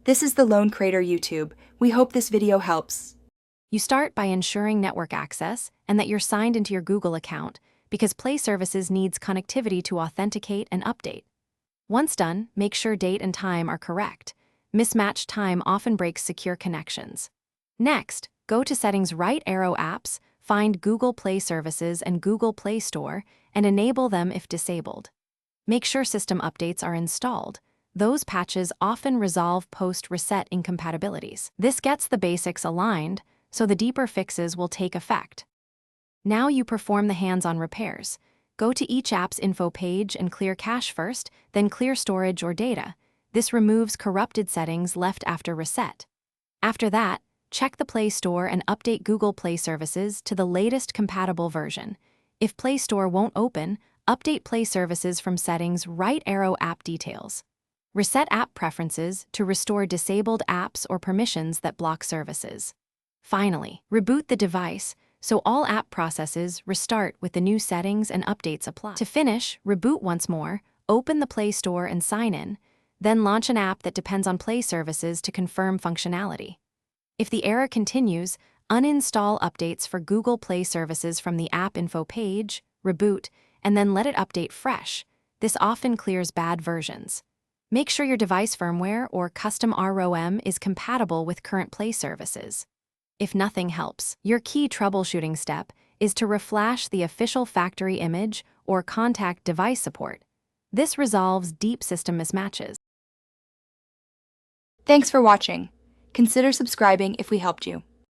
This is the Lone Crater YouTube. We hope this video helps. You start by ensuring network access and that you're signed into your Google account because Play Services needs connectivity to authenticate and update. Once done, make sure date and time are correct. Mismatched time often breaks secure connections. Next, go to Settings, right arrow Apps, find Google Play Services and Google Play Store, and enable them if disabled. Make sure system updates are installed. Those patches often resolve post-reset incompatibilities. This gets the basics aligned, so the deeper fixes will take effect. Now you perform the hands-on repairs. Go to each app's info page and clear cache first, then clear storage or data. This removes corrupted settings left after reset. After that, check the Play Store and update Google Play Services to the latest compatible version. If Play Store won't open, update Play Services from Settings, right arrow App Details. Reset app preferences to restore disabled apps or permissions that block services. Finally, reboot the device so all app processes restart with the new settings and updates applied. To finish, reboot once more, open the Play Store and sign in, then launch an app that depends on Play Services to confirm functionality. If the error continues, uninstall updates for Google Play Services from the app info page, reboot, and then let it update fresh. This often clears bad versions. Make sure your device firmware or custom ROM is compatible with current Play Services. If nothing helps, your key troubleshooting step is to reflash the official factory image or contact device support. This resolves deep system mismatches. Thanks for watching. Consider subscribing if we helped you.